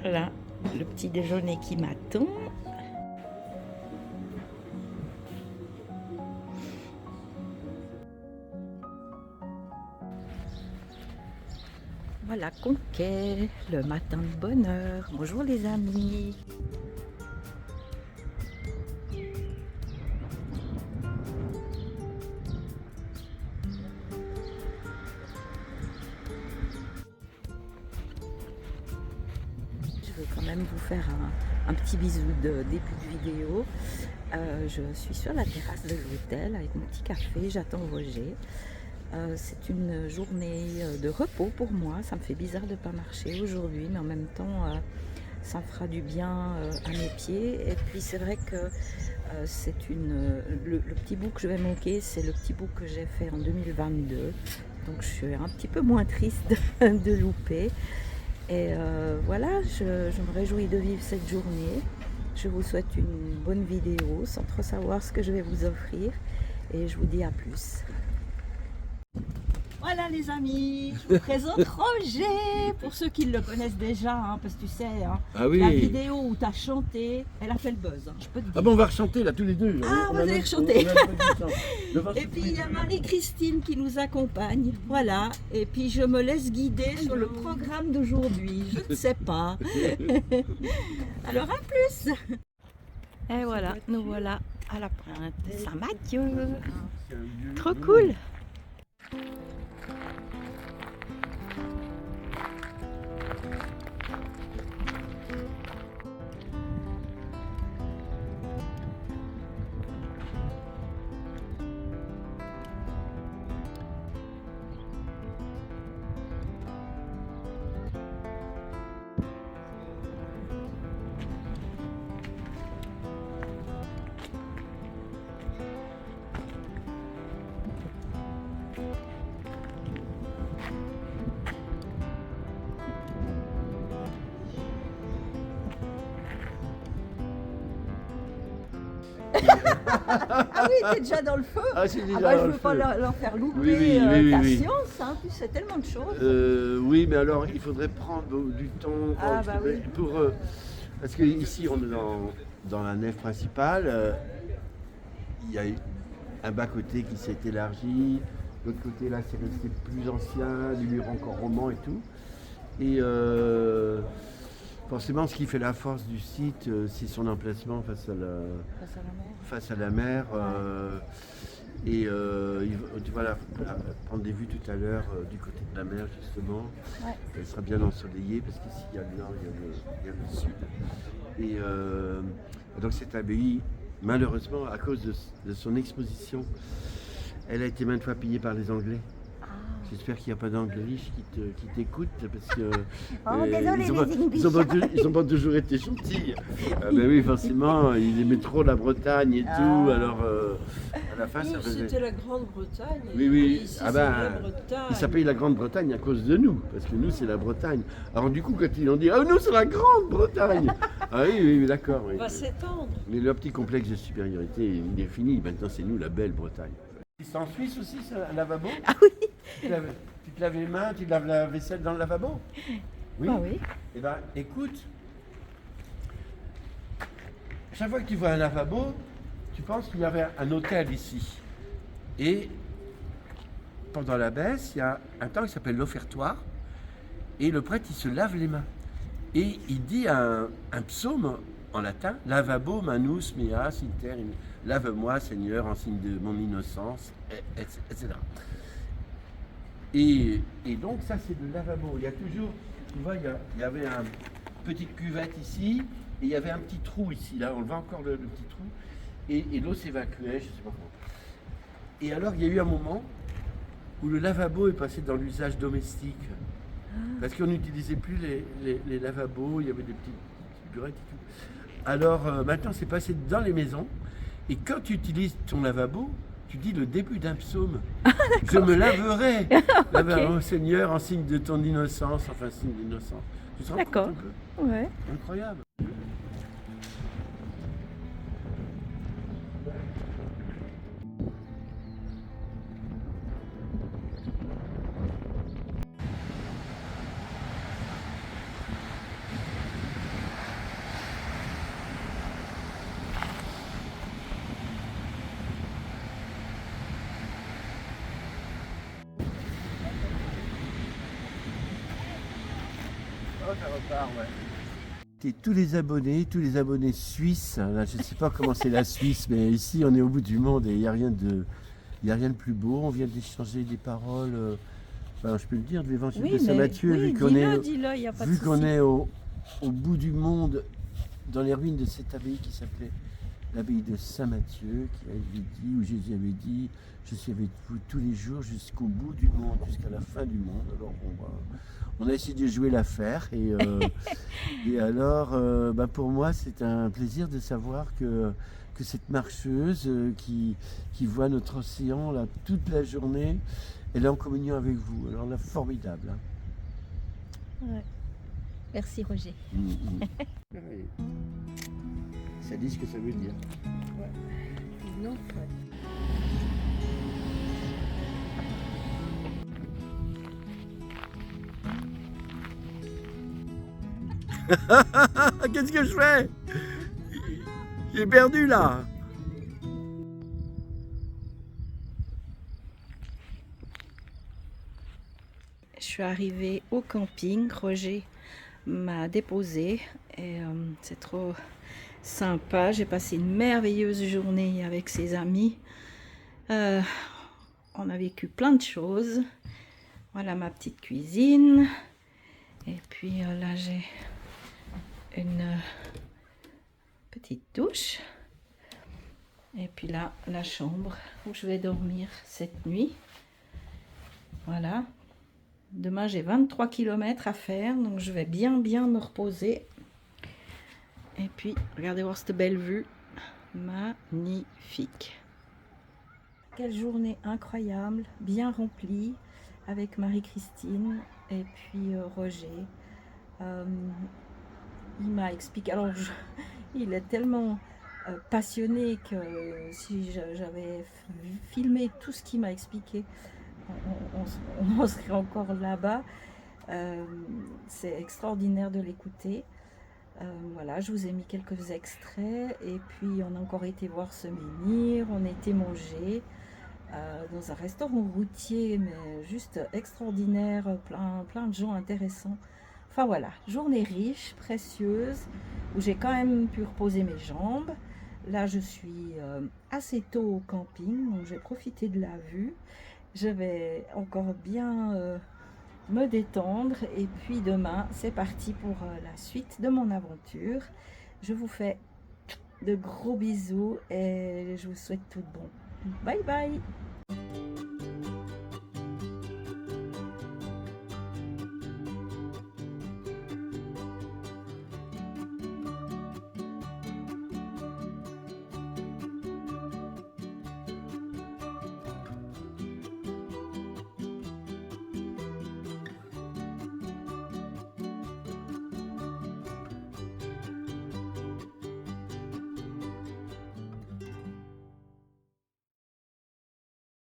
Là, le petit déjeuner qui m'attend. Voilà, Conquet, le matin de bonne heure. Bonjour les amis. Je vais quand même vous faire un petit bisou de début de vidéo. Je suis sur la terrasse de l'hôtel avec mon petit café, j'attends Roger. C'est une journée de repos pour moi, ça me fait bizarre de ne pas marcher aujourd'hui, mais en même temps ça me fera du bien à mes pieds. Et puis c'est vrai que c'est le petit bout que je vais manquer, c'est le petit bout que j'ai fait en 2022, donc je suis un petit peu moins triste de louper. Et voilà, je me réjouis de vivre cette journée. Je vous souhaite une bonne vidéo sans trop savoir ce que je vais vous offrir et je vous dis à plus. Voilà les amis, je vous présente Roger, pour ceux qui le connaissent déjà, hein, parce que tu sais, hein, Ah oui. la vidéo où tu as chanté, elle a fait le buzz, hein, je peux te dire. Ah bon, on va rechanter là tous les deux. Ah, vous allez rechanter. Et Et puis il y a Marie-Christine qui nous accompagne, voilà, et puis je me laisse guider sur le programme d'aujourd'hui, je ne sais pas. Alors à plus. Et voilà, nous voilà à la pointe de Saint-Mathieu. Trop cool. Ah oui, t'es déjà dans le feu. Ah, c'est déjà Ah bah, dans je le veux pas feu. leur faire louper Oui, ta oui. science, hein. Tu sais tellement de choses. Oui, mais alors il faudrait prendre du temps Ah, bah oui. pour parce que ici on est dans la nef principale. Il y a un bas-côté qui s'est élargi, l'autre côté là c'est resté plus ancien, des murs encore romans et tout. Et forcément, ce qui fait la force du site, c'est son emplacement face à la mer. Tu vas prendre des vues tout à l'heure du côté de la mer, justement. Ouais. Elle sera bien ensoleillée parce qu'ici, il y a le nord, il y a le sud. Et donc, cette abbaye, malheureusement, à cause de son exposition, elle a été maintes fois pillée par les Anglais. J'espère qu'il n'y a pas d'anglais qui t'écoutent parce que ils ont pas toujours été gentils. Ben oui, forcément, ils aimaient trop la Bretagne et tout. Alors à la fin, oui, ça faisait. C'était la Grande-Bretagne. Oui. Ici, Ah ben, c'est la Bretagne. ils s'appellent la Grande-Bretagne à cause de nous, parce que nous c'est la Bretagne. Alors du coup, quand ils ont dit ah nous c'est la Grande-Bretagne. Ah oui, d'accord. Oui. On va s'étendre. Mais leur petit complexe de supériorité, il est fini. Maintenant, c'est nous la belle Bretagne. C'est en Suisse aussi, ça, un lavabo? Ah oui. Tu te laves les mains, tu te laves la vaisselle dans le lavabo? Oui. Ah oui. Eh bien, écoute, chaque fois que tu vois un lavabo, tu penses qu'il y avait un hôtel ici. Et pendant la messe, il y a un temps qui s'appelle l'offertoire, et le prêtre, il se lave les mains. Et il dit un psaume en latin, lavabo manus mea sinter, lave-moi Seigneur en signe de mon innocence, etc. Et donc ça c'est le lavabo. Il y a toujours, tu vois, il y avait une petite cuvette ici, et il y avait un petit trou ici, là, on le voit encore le petit trou, et l'eau s'évacuait, je ne sais pas comment. Et alors il y a eu un moment où le lavabo est passé dans l'usage domestique, parce qu'on n'utilisait plus les lavabos, il y avait des petites burettes et tout. Alors maintenant c'est passé dans les maisons, et quand tu utilises ton lavabo, tu dis le début d'un psaume. Je me laverai, okay. Oh Seigneur, en signe de ton innocence, enfin signe d'innocence. Tu te rends compte un peu? Ouais. Incroyable. repart, ouais. Et tous les abonnés suisses, là, je ne sais pas comment c'est la Suisse, mais ici on est au bout du monde et il n'y a rien de plus beau. On vient d'échanger des paroles, ben, je peux le dire, de l'évangile de Saint-Matthieu, oui, vu qu'on est, dis-le, y a pas de vu qu'on souci. est au bout du monde, dans les ruines de cette abbaye qui s'appelait l'abbaye de Saint-Matthieu, qui avait dit, où Jésus avait dit, je suis avec vous tous les jours jusqu'au bout du monde, jusqu'à la fin du monde. Alors on a essayé de jouer l'affaire et alors bah pour moi c'est un plaisir de savoir que cette marcheuse qui voit notre océan là toute la journée, elle est en communion avec vous. Alors là, formidable. Hein. Ouais. Merci Roger. Ouais. Ça dit ce que ça veut dire. Ouais. Non, ouais. Qu'est-ce que je fais? J'ai perdu là. Je suis arrivée au camping, Roger m'a déposé et c'est trop sympa. J'ai passé une merveilleuse journée avec ses amis. On a vécu plein de choses. Voilà ma petite cuisine. Et puis là j'ai une petite douche. Et puis là la chambre où je vais dormir cette nuit. Voilà. Demain j'ai 23 km à faire, donc je vais bien me reposer. Et puis regardez voir cette belle vue. Magnifique. Quelle journée incroyable, bien remplie, avec Marie-Christine et puis Roger. Il m'a expliqué, alors il est tellement passionné que si j'avais filmé tout ce qu'il m'a expliqué, on en serait encore là-bas. C'est extraordinaire de l'écouter. Voilà, je vous ai mis quelques extraits et puis on a encore été voir ce menhir, on a été manger dans un restaurant routier mais juste extraordinaire, plein de gens intéressants. Enfin voilà, journée riche, précieuse, où j'ai quand même pu reposer mes jambes. Là je suis assez tôt au camping, donc j'ai profité de la vue. Je vais encore bien me détendre et puis demain c'est parti pour la suite de mon aventure. Je vous fais de gros bisous et je vous souhaite tout bon. Bye bye.